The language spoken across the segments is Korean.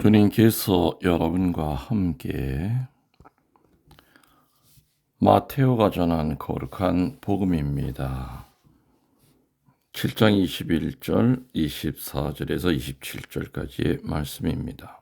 주님께서 여러분과 함께 마테오가 전한 거룩한 복음입니다. 7장 21절, 24절에서 27절까지의 말씀입니다.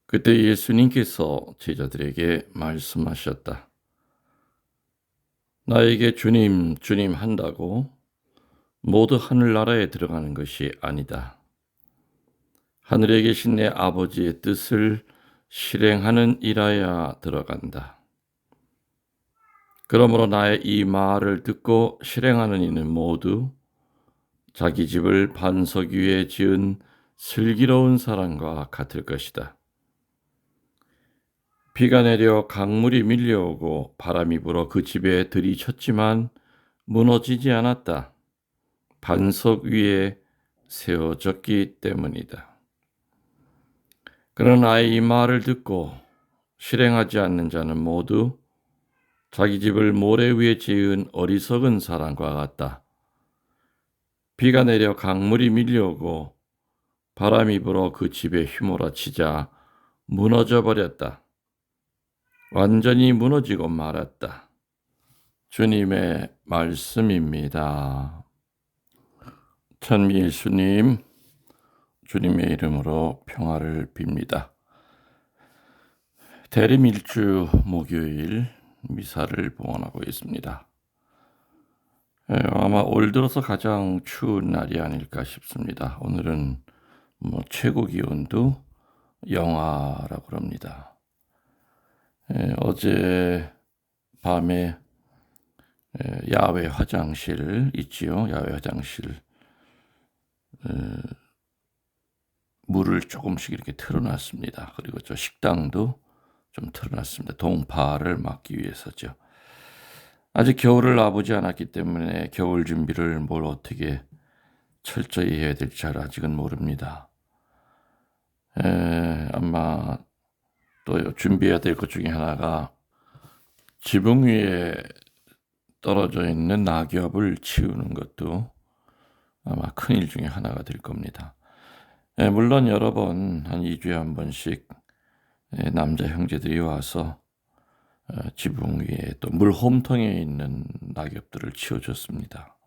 그때 예수님께서 제자들에게 말씀하셨다. 나에게 주님, 주님 한다고 모두 하늘나라에 들어가는 것이 아니다. 하늘에 계신 내 아버지의 뜻을 실행하는 일하야 들어간다. 그러므로 나의 이 말을 듣고 실행하는 이는 모두 자기 집을 반석 위에 지은 슬기로운 사람과 같을 것이다. 비가 내려 강물이 밀려오고 바람이 불어 그 집에 들이쳤지만 무너지지 않았다. 반석 위에 세워졌기 때문이다. 그러나 이 말을 듣고 실행하지 않는 자는 모두 자기 집을 모래 위에 지은 어리석은 사람과 같다. 비가 내려 강물이 밀려오고 바람이 불어 그 집에 휘몰아치자 무너져 버렸다. 완전히 무너지고 말았다. 주님의 말씀입니다. 천미 예수님, 주님의 이름으로 평화를 빕니다. 대림일주 목요일 미사를 봉헌하고 있습니다. 아마 올 들어서 가장 추운 날이 아닐까 싶습니다. 오늘은 최고 기온도 영하라고 합니다. 어제 밤에 야외 화장실 있지요. 야외 화장실 물을 조금씩 이렇게 틀어놨습니다. 그리고 저 식당도 좀 틀어놨습니다. 동파를 막기 위해서죠. 아직 겨울을 와보지 않았기 때문에 겨울 준비를 뭘 어떻게 철저히 해야 될지 잘 아직은 모릅니다. 아마 또 준비해야 될 것 중에 하나가 지붕 위에 떨어져 있는 낙엽을 치우는 것도 아마 큰일 중에 하나가 될 겁니다. 물론 여러 번, 한 2주에 한 번씩 남자 형제들이 와서 지붕 위에 또 물 홈통에 있는 낙엽들을 치워줬습니다.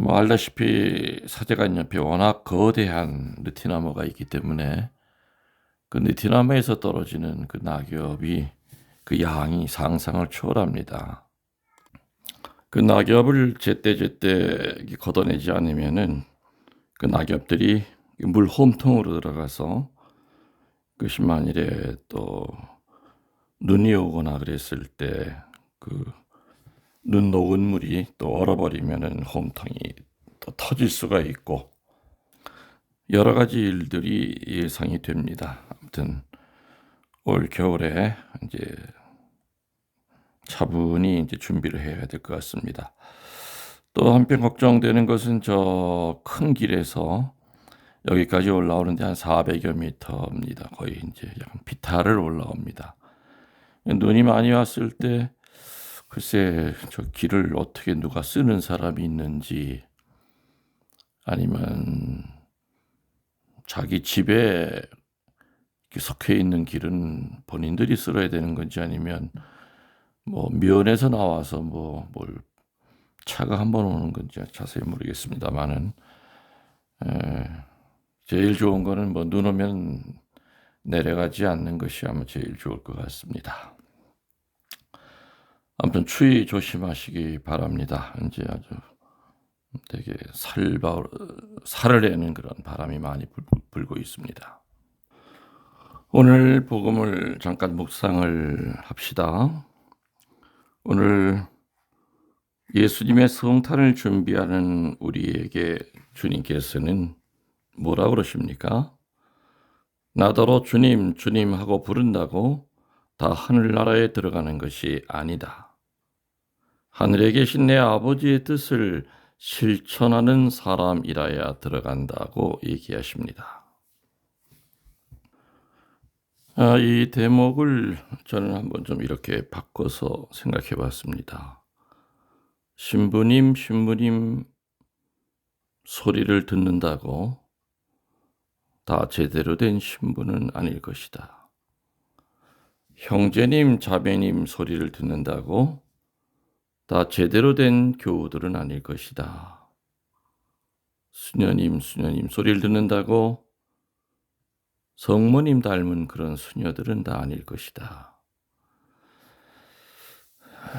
알다시피 사제관 옆에 워낙 거대한 느티나무가 있기 때문에 그 느티나무에서 떨어지는 그 낙엽이 그 양이 상상을 초월합니다. 그 낙엽을 제때제때 걷어내지 않으면은 그 낙엽들이 물 홈통으로 들어가서 그것이 만일에 또 눈이 오거나 그랬을 때 그 눈 녹은 물이 또 얼어버리면은 홈통이 또 터질 수가 있고 여러 가지 일들이 예상이 됩니다. 아무튼 올 겨울에 이제 차분히 이제 준비를 해야 될 것 같습니다. 또 한편 걱정되는 것은 저 큰 길에서 여기까지 올라오는데 한 400여 미터입니다. 거의 이제 약간 비탈을 올라옵니다. 눈이 많이 왔을 때 글쎄 저 길을 어떻게 누가 쓰는 사람이 있는지 아니면 자기 집에 석회 있는 길은 본인들이 쓸어야 되는 건지 아니면 면에서 나와서 뭘 차가 한 번 오는 건지 자세히 모르겠습니다만은 제일 좋은 거는 눈 오면 내려가지 않는 것이 아마 제일 좋을 것 같습니다. 아무튼 추위 조심하시기 바랍니다. 이제 아주 되게 살을 내는 그런 바람이 많이 불고 있습니다. 오늘 복음을 잠깐 묵상을 합시다. 오늘 예수님의 성탄을 준비하는 우리에게 주님께서는 뭐라고 그러십니까? 나더러 주님, 주님 하고 부른다고 다 하늘나라에 들어가는 것이 아니다. 하늘에 계신 내 아버지의 뜻을 실천하는 사람이라야 들어간다고 얘기하십니다. 이 대목을 저는 한번 좀 이렇게 바꿔서 생각해 봤습니다. 신부님 소리를 듣는다고 다 제대로 된 신부는 아닐 것이다. 형제님, 자매님 소리를 듣는다고 다 제대로 된 교우들은 아닐 것이다. 수녀님 소리를 듣는다고 성모님 닮은 그런 수녀들은 다 아닐 것이다.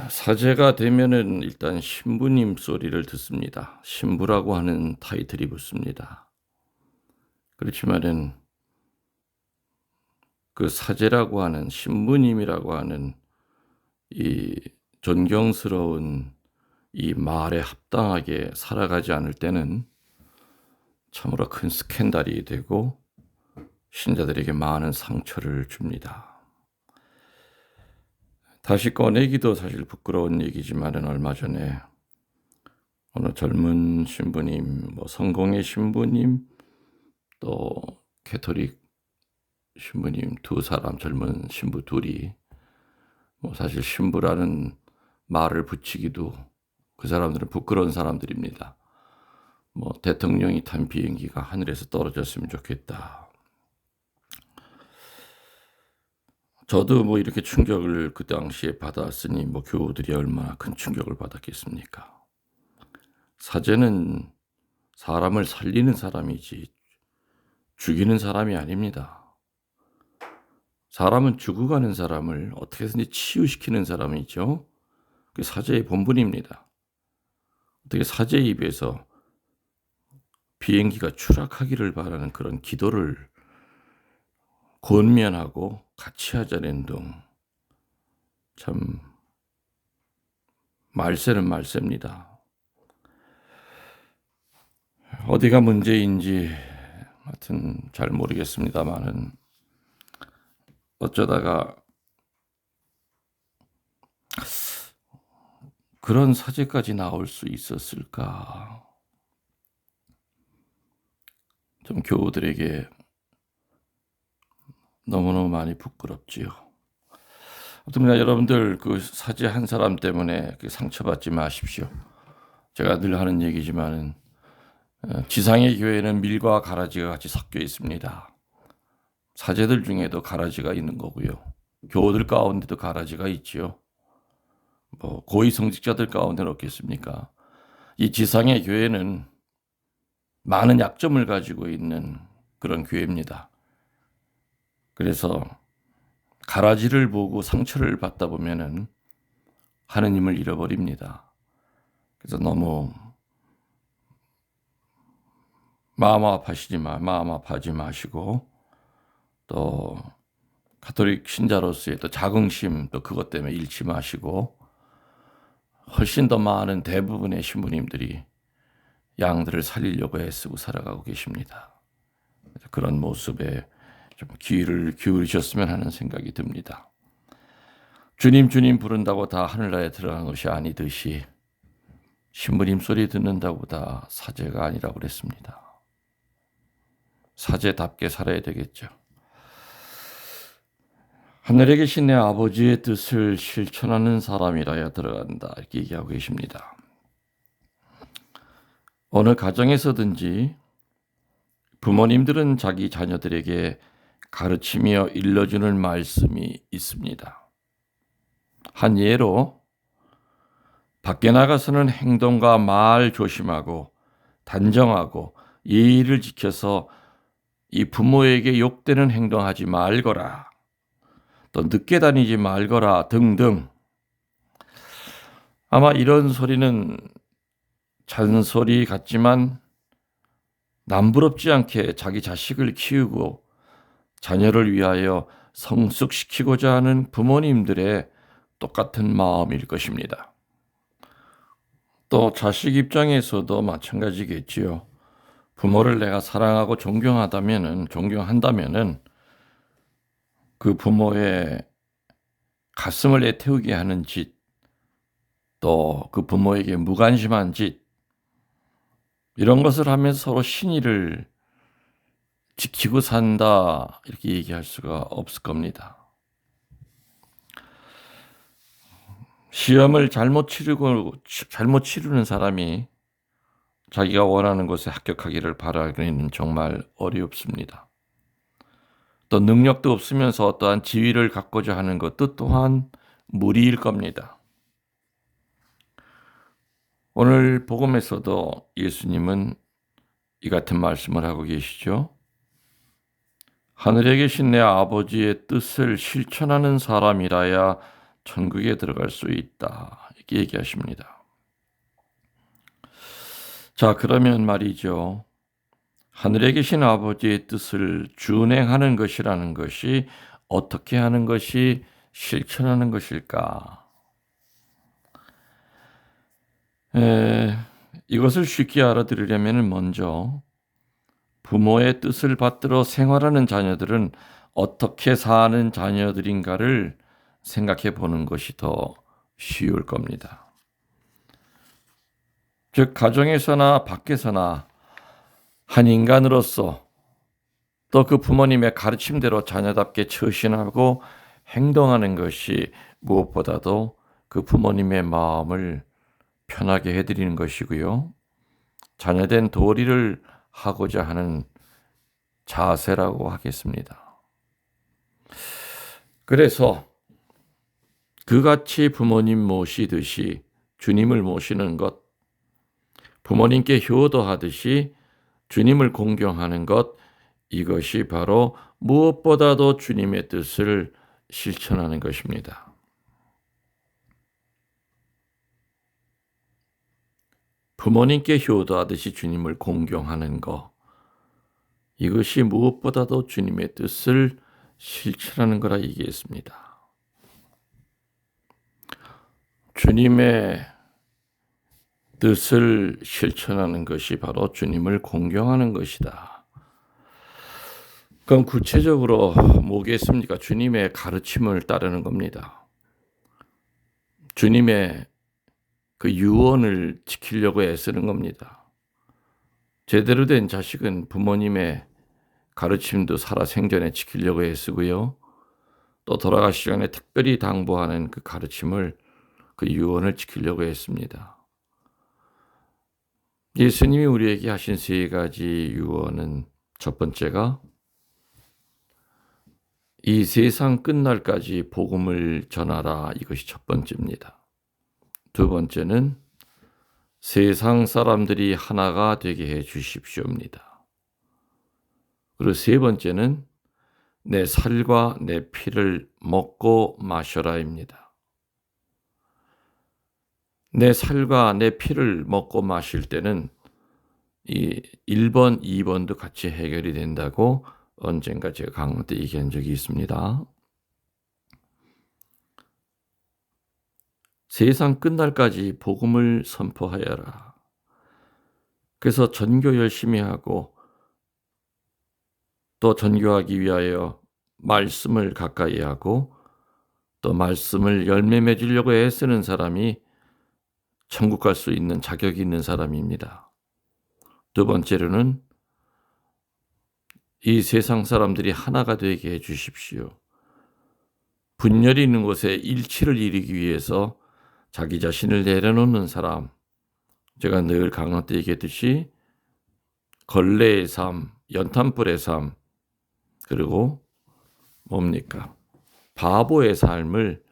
사제가 되면은 일단 신부님 소리를 듣습니다. 신부라고 하는 타이틀이 붙습니다. 그렇지만은 그 사제라고 하는 신부님이라고 하는 이 존경스러운 이 말에 합당하게 살아가지 않을 때는 참으로 큰 스캔들이 되고 신자들에게 많은 상처를 줍니다. 다시 꺼내기도 사실 부끄러운 얘기지만은 얼마 전에 어느 젊은 신부님, 성공의 신부님, 또 캐토릭 신부님 두 사람, 젊은 신부 둘이 사실 신부라는 말을 붙이기도 그 사람들은 부끄러운 사람들입니다. 대통령이 탄 비행기가 하늘에서 떨어졌으면 좋겠다. 저도 이렇게 충격을 그 당시에 받았으니 교우들이 얼마나 큰 충격을 받았겠습니까? 사제는 사람을 살리는 사람이지 죽이는 사람이 아닙니다. 사람은 죽어가는 사람을 어떻게든지 치유시키는 사람이죠. 그게 사제의 본분입니다. 어떻게 사제의 입에서 비행기가 추락하기를 바라는 그런 기도를 권면하고 같이 하자는 등 참 말세는 말세입니다. 어디가 문제인지 하여튼 잘 모르겠습니다만은 어쩌다가 그런 사제까지 나올 수 있었을까? 좀 교우들에게 너무너무 많이 부끄럽지요. 아무튼 여러분들 그 사제 한 사람 때문에 상처받지 마십시오. 제가 늘 하는 얘기지만은 지상의 교회는 밀과 가라지가 같이 섞여 있습니다. 사제들 중에도 가라지가 있는 거고요. 교우들 가운데도 가라지가 있지요. 고위 성직자들 가운데는 없겠습니까? 이 지상의 교회는 많은 약점을 가지고 있는 그런 교회입니다. 그래서 가라지를 보고 상처를 받다 보면은 하느님을 잃어버립니다. 그래서 너무 마음 아파하지 마시고 또 가톨릭 신자로서의 또 자긍심 또 그것 때문에 잃지 마시고 훨씬 더 많은 대부분의 신부님들이 양들을 살리려고 애쓰고 살아가고 계십니다. 그런 모습에 좀 귀를 기울이셨으면 하는 생각이 듭니다. 주님 부른다고 다 하늘나라에 들어간 것이 아니듯이 신부님 소리 듣는다고 다 사제가 아니라고 그랬습니다. 사제답게 살아야 되겠죠. 하늘에 계신 내 아버지의 뜻을 실천하는 사람이라야 들어간다 이렇게 얘기하고 계십니다. 어느 가정에서든지 부모님들은 자기 자녀들에게 가르치며 일러주는 말씀이 있습니다. 한 예로 밖에 나가서는 행동과 말 조심하고 단정하고 예의를 지켜서 이 부모에게 욕되는 행동하지 말거라. 또 늦게 다니지 말거라 등등. 아마 이런 소리는 잔소리 같지만 남부럽지 않게 자기 자식을 키우고 자녀를 위하여 성숙시키고자 하는 부모님들의 똑같은 마음일 것입니다. 또 자식 입장에서도 마찬가지겠지요. 부모를 내가 사랑하고 존경한다면은 그 부모의 가슴을 애태우게 하는 짓, 또 그 부모에게 무관심한 짓, 이런 것을 하면서 서로 신의를 지키고 산다 이렇게 얘기할 수가 없을 겁니다. 시험을 잘못 치르는 사람이 자기가 원하는 곳에 합격하기를 바라기는 정말 어렵습니다. 또 능력도 없으면서 어떠한 지위를 갖고자 하는 것도 또한 무리일 겁니다. 오늘 복음에서도 예수님은 이 같은 말씀을 하고 계시죠. 하늘에 계신 내 아버지의 뜻을 실천하는 사람이라야 천국에 들어갈 수 있다. 이렇게 얘기하십니다. 자, 그러면 말이죠. 하늘에 계신 아버지의 뜻을 준행하는 것이라는 것이 어떻게 하는 것이 실천하는 것일까? 이것을 쉽게 알아들으려면 먼저 부모의 뜻을 받들어 생활하는 자녀들은 어떻게 사는 자녀들인가를 생각해 보는 것이 더 쉬울 겁니다. 즉, 가정에서나 밖에서나 한 인간으로서 또 그 부모님의 가르침대로 자녀답게 처신하고 행동하는 것이 무엇보다도 그 부모님의 마음을 편하게 해드리는 것이고요. 자녀된 도리를 하고자 하는 자세라고 하겠습니다. 그래서 그같이 부모님 모시듯이 주님을 모시는 것, 부모님께 효도하듯이 주님을 공경하는 것, 이것이 바로 무엇보다도 주님의 뜻을 실천하는 것입니다. 부모님께 효도하듯이 주님을 공경하는 것, 이것이 무엇보다도 주님의 뜻을 실천하는 거라 얘기했습니다. 주님의 뜻을 실천하는 것이 바로 주님을 공경하는 것이다. 그럼 구체적으로 뭐겠습니까? 주님의 가르침을 따르는 겁니다. 주님의 그 유언을 지키려고 애쓰는 겁니다. 제대로 된 자식은 부모님의 가르침도 살아생전에 지키려고 애쓰고요. 또 돌아가시기 전에 특별히 당부하는 그 가르침을, 그 유언을 지키려고 했습니다. 예수님이 우리에게 하신 세 가지 유언은, 첫 번째가 이 세상 끝날까지 복음을 전하라, 이것이 첫 번째입니다. 두 번째는 세상 사람들이 하나가 되게 해 주십시오입니다. 그리고 세 번째는 내 살과 내 피를 먹고 마셔라입니다. 내 살과 내 피를 먹고 마실 때는 이 1번, 2번도 같이 해결이 된다고 언젠가 제가 강의 때 얘기한 적이 있습니다. 세상 끝날까지 복음을 선포하여라. 그래서 전교 열심히 하고 또 전교하기 위하여 말씀을 가까이 하고 또 말씀을 열매 맺으려고 애쓰는 사람이 천국 갈 수 있는 자격이 있는 사람입니다. 두 번째로는 이 세상 사람들이 하나가 되게 해 주십시오. 분열이 있는 곳에 일치를 이루기 위해서 자기 자신을 내려놓는 사람, 제가 늘 강론 때 얘기했듯이 걸레의 삶, 연탄불의 삶, 그리고 뭡니까? 바보의 삶을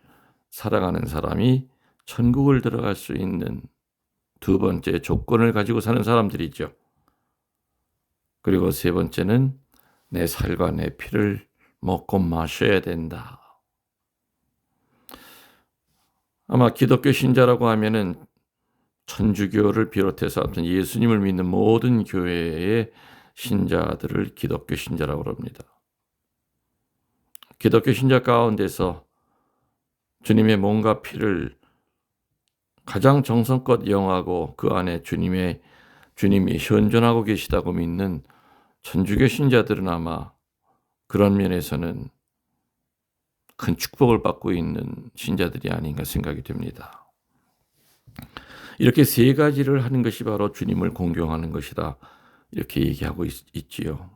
살아가는 사람이 천국을 들어갈 수 있는 두 번째 조건을 가지고 사는 사람들이죠. 그리고 세 번째는 내 살과 내 피를 먹고 마셔야 된다. 아마 기독교 신자라고 하면은 천주교를 비롯해서 아무튼 예수님을 믿는 모든 교회의 신자들을 기독교 신자라고 합니다. 기독교 신자 가운데서 주님의 몸과 피를 가장 정성껏 영하고 그 안에 주님이 현존하고 계시다고 믿는 천주교 신자들은 아마 그런 면에서는 큰 축복을 받고 있는 신자들이 아닌가 생각이 됩니다. 이렇게 세 가지를 하는 것이 바로 주님을 공경하는 것이다, 이렇게 얘기하고 있지요.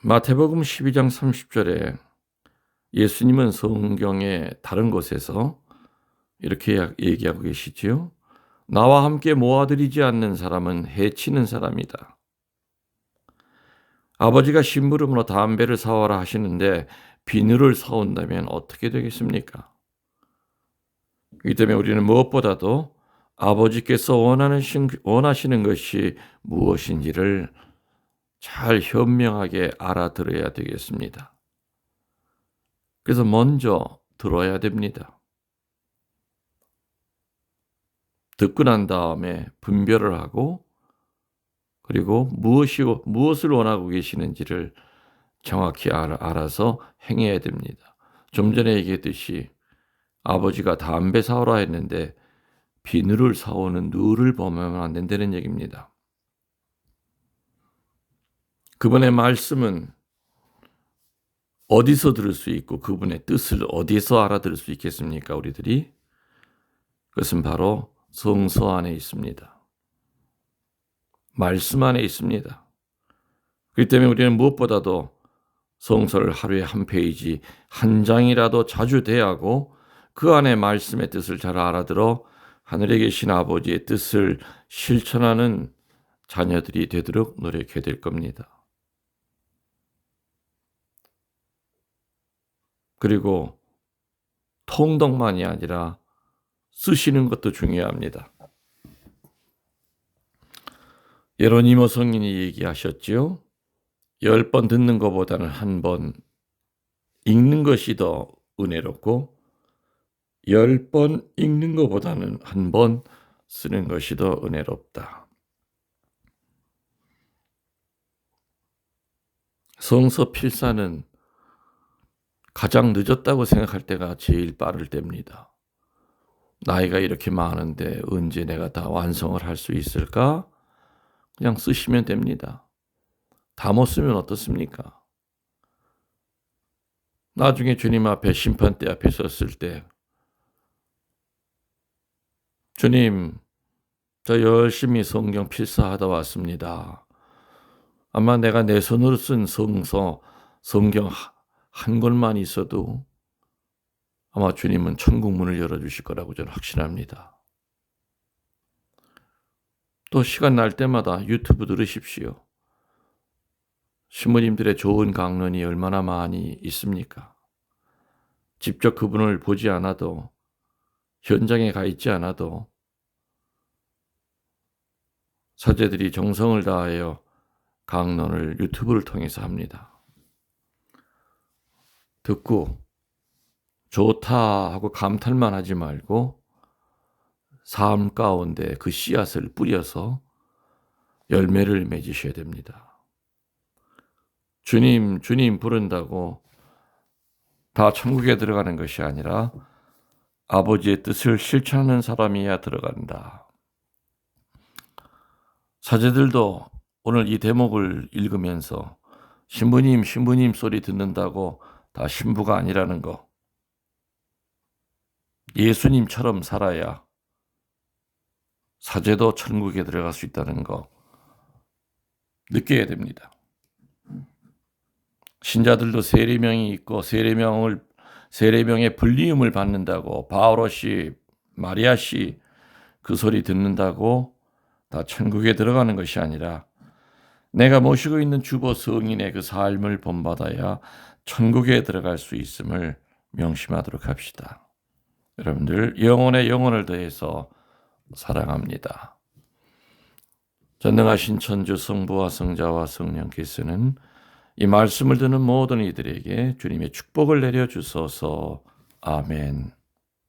마태복음 12장 30절에 예수님은 성경의 다른 곳에서 이렇게 얘기하고 계시지요. 나와 함께 모아들이지 않는 사람은 해치는 사람이다. 아버지가 심부름으로 담배를 사와라 하시는데 비누를 사온다면 어떻게 되겠습니까? 이 때문에 우리는 무엇보다도 아버지께서 원하시는 것이 무엇인지를 잘 현명하게 알아들어야 되겠습니다. 그래서 먼저 들어야 됩니다. 듣고 난 다음에 분별을 하고 그리고 무엇을 원하고 계시는지를 정확히 알아서 행해야 됩니다. 좀 전에 얘기했듯이 아버지가 담배 사오라 했는데 비누를 사오는 누를 범하면 안 된다는 얘기입니다. 그분의 말씀은 어디서 들을 수 있고 그분의 뜻을 어디서 알아들을 수 있겠습니까? 우리들이? 그것은 바로 성서 안에 있습니다. 말씀 안에 있습니다. 그렇기 때문에 우리는 무엇보다도 성서를 하루에 한 페이지, 한 장이라도 자주 대하고 그 안에 말씀의 뜻을 잘 알아들어 하늘에 계신 아버지의 뜻을 실천하는 자녀들이 되도록 노력해야 될 겁니다. 그리고 통독만이 아니라 쓰시는 것도 중요합니다. 예로니모 성인이 얘기하셨지요. 10번 듣는 것보다는 한 번 읽는 것이 더 은혜롭고 10번 읽는 것보다는 한 번 쓰는 것이 더 은혜롭다. 성서 필사는 가장 늦었다고 생각할 때가 제일 빠를 때입니다. 나이가 이렇게 많은데 언제 내가 다 완성을 할 수 있을까? 그냥 쓰시면 됩니다. 다 못 쓰면 어떻습니까? 나중에 주님 앞에 심판대 앞에 섰을 때 주님, 저 열심히 성경 필사하다 왔습니다. 아마 내가 내 손으로 쓴 성경 한 권만 있어도 아마 주님은 천국 문을 열어주실 거라고 저는 확신합니다. 또 시간 날 때마다 유튜브 들으십시오. 신부님들의 좋은 강론이 얼마나 많이 있습니까? 직접 그분을 보지 않아도 현장에 가 있지 않아도 사제들이 정성을 다하여 강론을 유튜브를 통해서 합니다. 듣고 좋다 하고 감탄만 하지 말고 삶 가운데 그 씨앗을 뿌려서 열매를 맺으셔야 됩니다. 주님, 주님 부른다고 다 천국에 들어가는 것이 아니라 아버지의 뜻을 실천하는 사람이야 들어간다. 사제들도 오늘 이 대목을 읽으면서 신부님 소리 듣는다고 다 신부가 아니라는 거, 예수님처럼 살아야 사제도 천국에 들어갈 수 있다는 거 느껴야 됩니다. 신자들도 세례명이 있고 세례명의 불리움을 받는다고 바오로 씨, 마리아 씨 그 소리 듣는다고 다 천국에 들어가는 것이 아니라 내가 모시고 있는 주보 성인의 그 삶을 본받아야 천국에 들어갈 수 있음을 명심하도록 합시다. 여러분들 영혼에 영혼을 더해서 사랑합니다. 전능하신 천주 성부와 성자와 성령께서는 이 말씀을 듣는 모든 이들에게 주님의 축복을 내려주소서. 아멘.